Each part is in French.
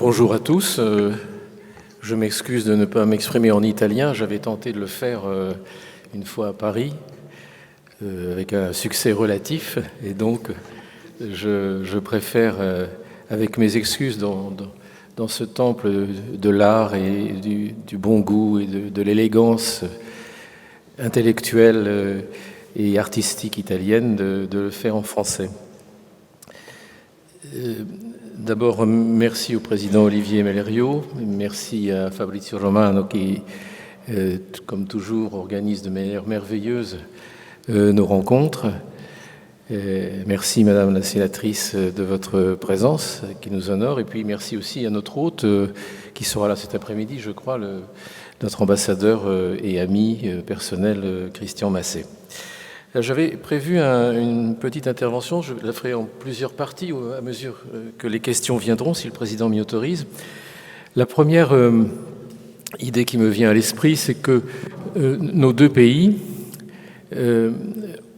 Bonjour à tous. Je m'excuse de ne pas m'exprimer en italien. J'avais tenté de le faire une fois à Paris avec un succès relatif. Et donc, je préfère, avec mes excuses dans ce temple de l'art et du bon goût et de l'élégance intellectuelle et artistique italienne, de le faire en français. D'abord, merci au président Olivier Mellerio, merci à Fabrizio Romano qui, comme toujours, organise de manière merveilleuse nos rencontres. Merci Madame la sénatrice de votre présence qui nous honore, et puis merci aussi à notre hôte qui sera là cet après-midi, je crois, notre ambassadeur et ami personnel Christian Massé. J'avais prévu une petite intervention, je la ferai en plusieurs parties à mesure que les questions viendront, si le président m'y autorise. La première idée qui me vient à l'esprit, c'est que nos deux pays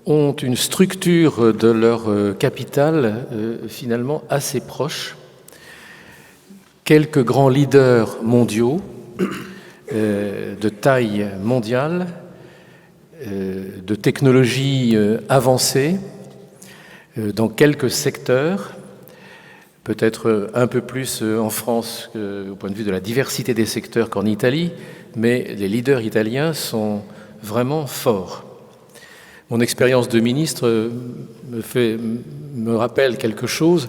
ont une structure de leur capitale finalement assez proche. Quelques grands leaders mondiaux de taille mondiale, de technologies avancées dans quelques secteurs, peut-être un peu plus en France au point de vue de la diversité des secteurs qu'en Italie, mais les leaders italiens sont vraiment forts. Mon expérience de ministre me rappelle quelque chose.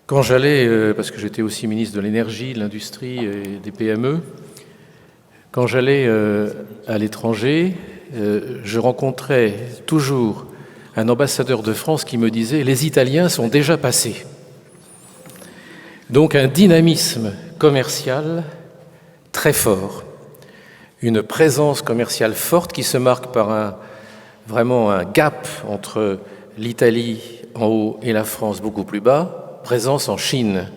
Quand j'allais, parce que j'étais aussi ministre de l'énergie, de l'industrie et des PME, quand j'allais à l'étranger, je rencontrais toujours un ambassadeur de France qui me disait « les Italiens sont déjà passés ». Donc un dynamisme commercial très fort, une présence commerciale forte qui se marque par vraiment un gap entre l'Italie en haut et la France beaucoup plus bas, présence en Chine.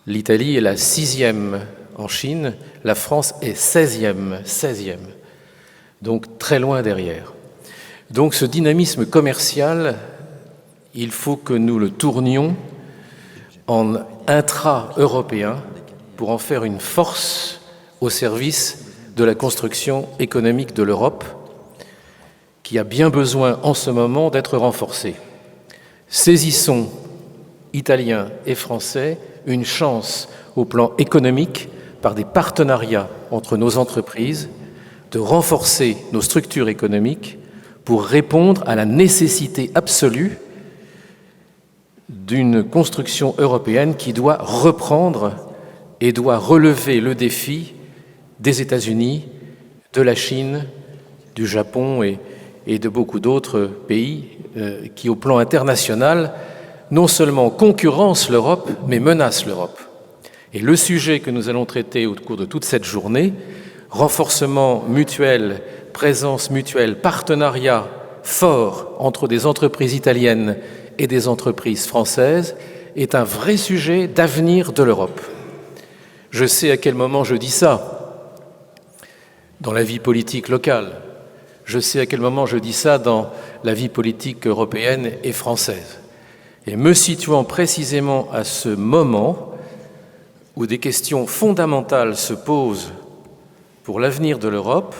L'Italie est la 6e en Chine, la France est 16e. Donc très loin derrière. Donc ce dynamisme commercial, il faut que nous le tournions en intra-européen pour en faire une force au service de la construction économique de l'Europe, qui a bien besoin en ce moment d'être renforcée. Saisissons, Italiens et Français, une chance au plan économique par des partenariats entre nos entreprises, de renforcer nos structures économiques pour répondre à la nécessité absolue d'une construction européenne qui doit reprendre et doit relever le défi des États-Unis, de la Chine, du Japon et de beaucoup d'autres pays qui, au plan international, non seulement concurrencent l'Europe, mais menacent l'Europe. Et le sujet que nous allons traiter au cours de toute cette journée, renforcement mutuel, présence mutuelle, partenariat fort entre des entreprises italiennes et des entreprises françaises, est un vrai sujet d'avenir de l'Europe. Je sais à quel moment je dis ça dans la vie politique locale. Je sais à quel moment je dis ça dans la vie politique européenne et française. Et me situant précisément à ce moment où des questions fondamentales se posent pour l'avenir de l'Europe,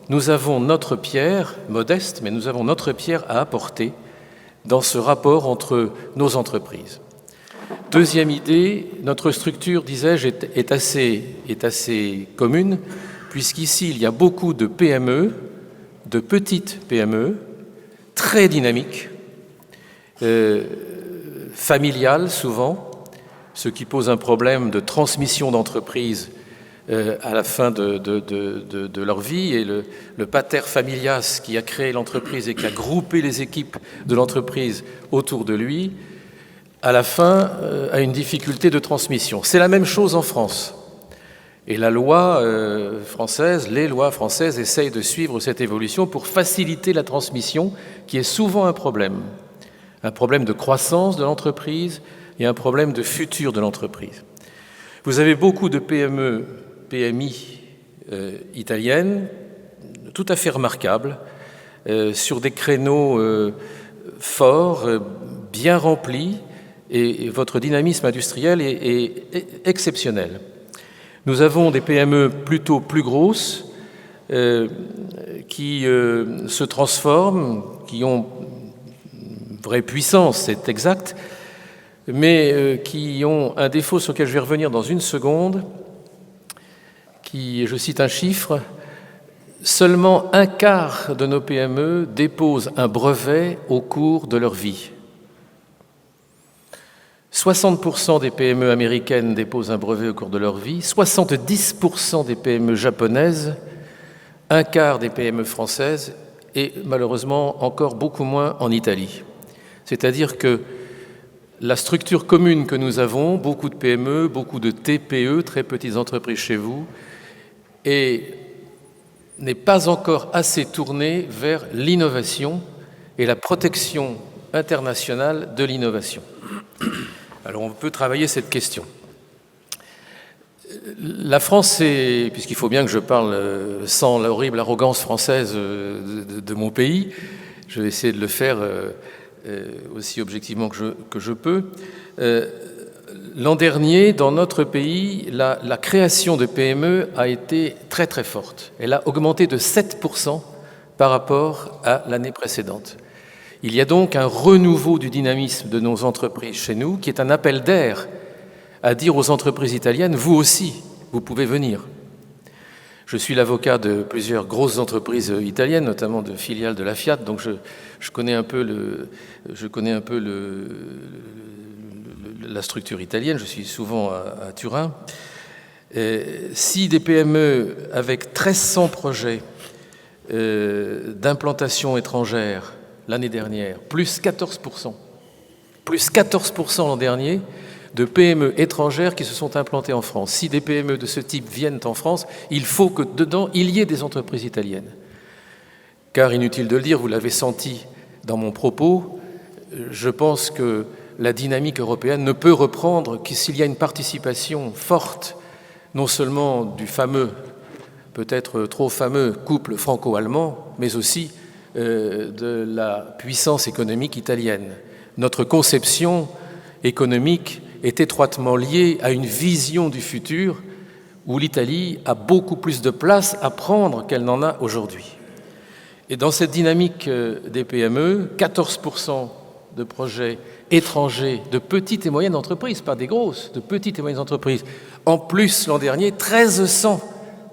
nous avons notre pierre, modeste, mais nous avons notre pierre à apporter dans ce rapport entre nos entreprises. Deuxième idée, notre structure, disais-je, est assez commune, puisqu'ici, il y a beaucoup de PME, de petites PME, très dynamiques, familiales souvent, ce qui pose un problème de transmission d'entreprise à la fin de leur vie, et le pater familias qui a créé l'entreprise et qui a groupé les équipes de l'entreprise autour de lui, à la fin a une difficulté de transmission. C'est la même chose en France. Et la loi française, les lois françaises essayent de suivre cette évolution pour faciliter la transmission, qui est souvent un problème de croissance de l'entreprise et un problème de futur de l'entreprise. Vous avez beaucoup de PME, PMI italiennes, tout à fait remarquables, sur des créneaux forts, bien remplis, et votre dynamisme industriel est exceptionnel. Nous avons des PME plutôt plus grosses qui se transforment, qui ont une vraie puissance, c'est exact, mais qui ont un défaut sur lequel je vais revenir dans une seconde, je cite un chiffre, seulement un quart de nos PME déposent un brevet au cours de leur vie. 60% des PME américaines déposent un brevet au cours de leur vie, 70% des PME japonaises, un quart des PME françaises et malheureusement encore beaucoup moins en Italie. C'est-à-dire que la structure commune que nous avons, beaucoup de PME, beaucoup de TPE, très petites entreprises chez vous, n'est pas encore assez tournée vers l'innovation et la protection internationale de l'innovation. Alors on peut travailler cette question. La France, puisqu'il faut bien que je parle sans l'horrible arrogance française de mon pays, je vais essayer de le faire aussi objectivement que je peux. L'an dernier, dans notre pays, la création de PME a été très très forte. Elle a augmenté de 7% par rapport à l'année précédente. Il y a donc un renouveau du dynamisme de nos entreprises chez nous, qui est un appel d'air à dire aux entreprises italiennes, vous aussi, vous pouvez venir. Je suis l'avocat de plusieurs grosses entreprises italiennes, notamment de filiales de la Fiat, donc je connais un peu la structure italienne, je suis souvent à Turin. Si des PME avec 1300 projets d'implantation étrangère l'année dernière, plus 14% l'an dernier de PME étrangères qui se sont implantées en France. Si des PME de ce type viennent en France, il faut que dedans, il y ait des entreprises italiennes. Car, inutile de le dire, vous l'avez senti dans mon propos, je pense que la dynamique européenne ne peut reprendre que s'il y a une participation forte, non seulement du fameux, peut-être trop fameux couple franco-allemand, mais aussi de la puissance économique italienne. Notre conception économique est étroitement liée à une vision du futur où l'Italie a beaucoup plus de place à prendre qu'elle n'en a aujourd'hui. Et dans cette dynamique des PME, 14% de projets étrangers de petites et moyennes entreprises, pas des grosses, de petites et moyennes entreprises. En plus, l'an dernier, 1300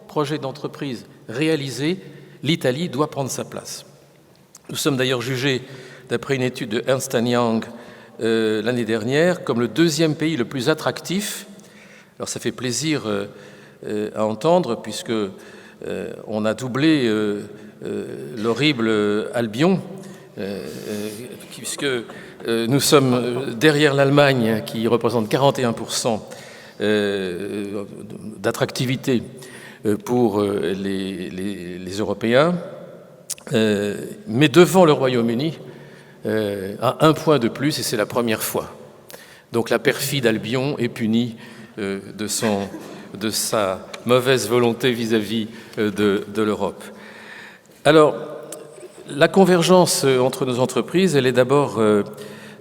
projets d'entreprises réalisés, l'Italie doit prendre sa place. Nous sommes d'ailleurs jugés, d'après une étude de Ernst & Young l'année dernière, comme le deuxième pays le plus attractif. Alors ça fait plaisir à entendre, puisque on a doublé l'horrible Albion, puisque nous sommes derrière l'Allemagne, qui représente 41% d'attractivité pour les Européens, mais devant le Royaume-Uni, à 1 point de plus, et c'est la première fois. Donc la perfide Albion est punie de sa mauvaise volonté vis-à-vis de l'Europe. Alors, la convergence entre nos entreprises, elle est d'abord,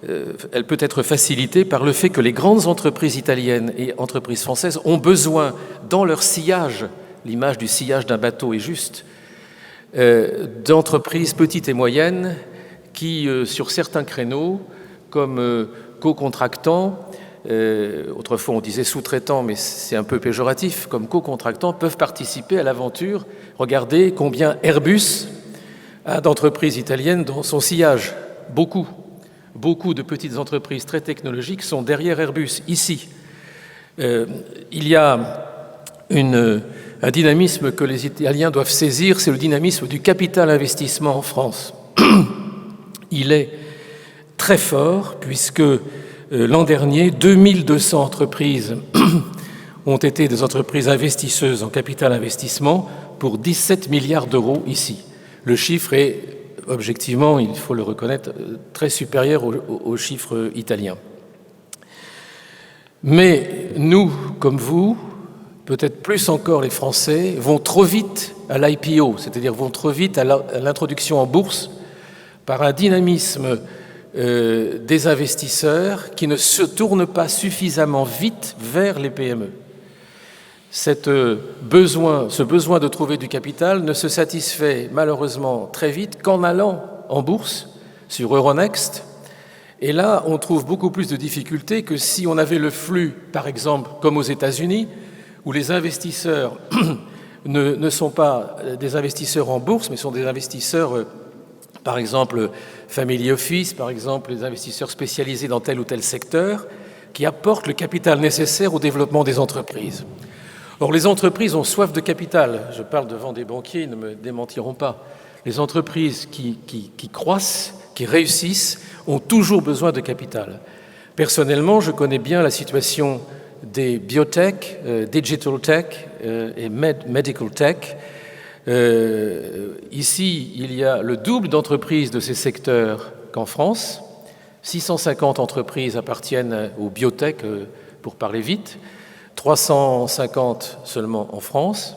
elle peut être facilitée par le fait que les grandes entreprises italiennes et entreprises françaises ont besoin, dans leur sillage, l'image du sillage d'un bateau est juste, d'entreprises petites et moyennes qui, sur certains créneaux, comme co-contractants, autrefois on disait sous-traitants, mais c'est un peu péjoratif, comme co-contractants, peuvent participer à l'aventure. Regardez combien Airbus a d'entreprises italiennes dans son sillage. Beaucoup de petites entreprises très technologiques sont derrière Airbus, ici. Il y a un dynamisme que les Italiens doivent saisir, c'est le dynamisme du capital investissement en France. Il est très fort, puisque l'an dernier, 2200 entreprises ont été des entreprises investisseuses en capital investissement pour 17 milliards d'euros ici. Le chiffre est, objectivement, il faut le reconnaître, très supérieur au chiffre italien. Mais nous, comme vous, peut-être plus encore les Français, vont trop vite à l'IPO, c'est-à-dire vont trop vite à l'introduction en bourse, par un dynamisme des investisseurs qui ne se tournent pas suffisamment vite vers les PME. Ce besoin de trouver du capital ne se satisfait malheureusement très vite qu'en allant en bourse sur Euronext. Et là, on trouve beaucoup plus de difficultés que si on avait le flux, par exemple, comme aux États-Unis, où les investisseurs ne sont pas des investisseurs en bourse, mais sont des investisseurs, par exemple, family office, par exemple, les investisseurs spécialisés dans tel ou tel secteur, qui apportent le capital nécessaire au développement des entreprises. Or, les entreprises ont soif de capital. Je parle devant des banquiers, ils ne me démentiront pas. Les entreprises qui croissent, qui réussissent, ont toujours besoin de capital. Personnellement, je connais bien la situation des biotech, digital tech et medical tech. Ici, il y a le double d'entreprises de ces secteurs qu'en France. 650 entreprises appartiennent aux biotech, pour parler vite, 350 seulement en France,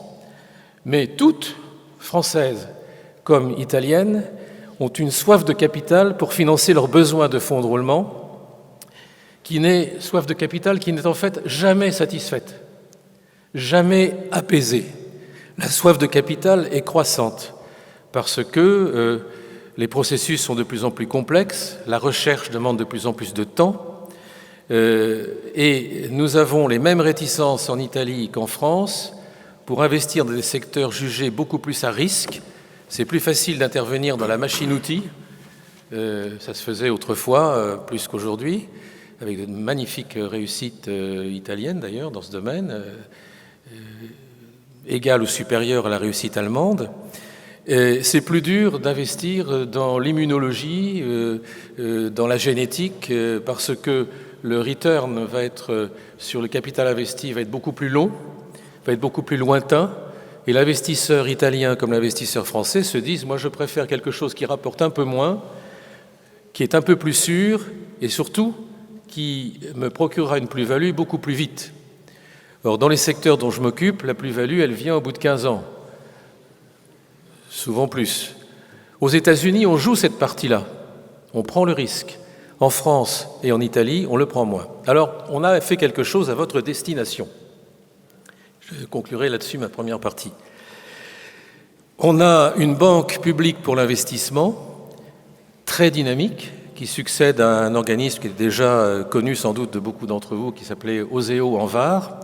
mais toutes, françaises comme italiennes, ont une soif de capital pour financer leurs besoins de fonds de roulement, soif de capital qui n'est en fait jamais satisfaite, jamais apaisée. La soif de capital est croissante parce que les processus sont de plus en plus complexes, la recherche demande de plus en plus de temps, et nous avons les mêmes réticences en Italie qu'en France pour investir dans des secteurs jugés beaucoup plus à risque. C'est plus facile d'intervenir dans la machine-outil, ça se faisait autrefois plus qu'aujourd'hui, avec de magnifiques réussites italiennes d'ailleurs dans ce domaine, égale ou supérieure à la réussite allemande. C'est plus dur d'investir dans l'immunologie, dans la génétique, parce que le return va être, sur le capital investi, va être beaucoup plus long, va être beaucoup plus lointain. Et l'investisseur italien comme l'investisseur français se disent « moi je préfère quelque chose qui rapporte un peu moins, qui est un peu plus sûr et surtout qui me procurera une plus-value beaucoup plus vite ». Or, dans les secteurs dont je m'occupe, la plus-value, elle vient au bout de 15 ans. Souvent plus. Aux États-Unis, on joue cette partie-là. On prend le risque. En France et en Italie, on le prend moins. Alors, on a fait quelque chose à votre destination. Je conclurai là-dessus ma première partie. On a une banque publique pour l'investissement très dynamique qui succède à un organisme qui est déjà connu sans doute de beaucoup d'entre vous, qui s'appelait Oseo en Var,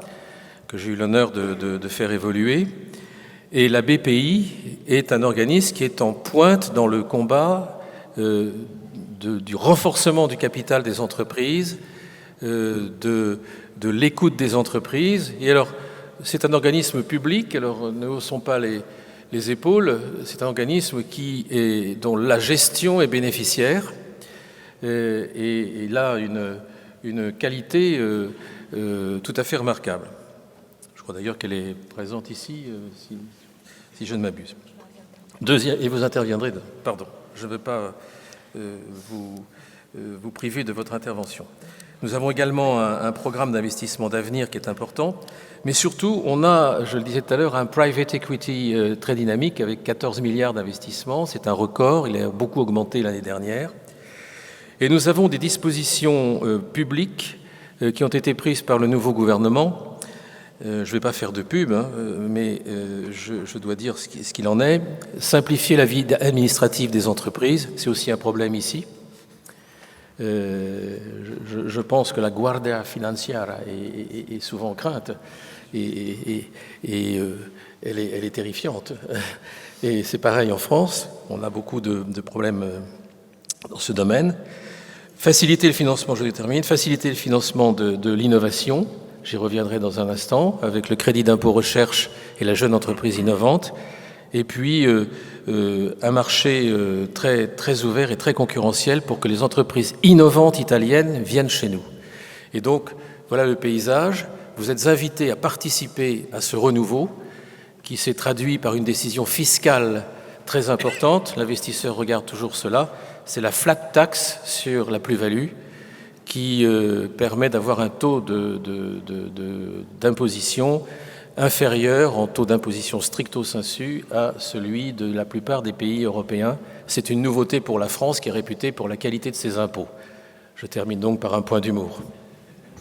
que j'ai eu l'honneur de faire évoluer. Et la BPI est un organisme qui est en pointe dans le combat du renforcement du capital des entreprises, de l'écoute des entreprises. Et alors, c'est un organisme public, alors ne haussons pas les épaules, c'est un organisme dont la gestion est bénéficiaire et là une qualité tout à fait remarquable. Je crois d'ailleurs qu'elle est présente ici, si je ne m'abuse. Et vous interviendrez, pardon, je ne veux pas vous priver de votre intervention. Nous avons également un programme d'investissement d'avenir qui est important, mais surtout, on a, je le disais tout à l'heure, un private equity très dynamique avec 14 milliards d'investissements. C'est un record, il a beaucoup augmenté l'année dernière. Et nous avons des dispositions publiques qui ont été prises par le nouveau gouvernement. Je ne vais pas faire de pub, mais je dois dire ce qu'il en est. Simplifier la vie administrative des entreprises, c'est aussi un problème ici. Je pense que la guardia financiera est souvent crainte et elle est terrifiante. Et c'est pareil en France, on a beaucoup de problèmes dans ce domaine. Faciliter le financement, je termine, faciliter le financement de l'innovation, j'y reviendrai dans un instant, avec le crédit d'impôt recherche et la jeune entreprise innovante. Et puis un marché très, très ouvert et très concurrentiel pour que les entreprises innovantes italiennes viennent chez nous. Et donc, voilà le paysage. Vous êtes invités à participer à ce renouveau qui s'est traduit par une décision fiscale très importante. L'investisseur regarde toujours cela. C'est la flat tax sur la plus-value qui permet d'avoir un taux d'imposition inférieur en taux d'imposition stricto sensu à celui de la plupart des pays européens. C'est une nouveauté pour la France qui est réputée pour la qualité de ses impôts. Je termine donc par un point d'humour.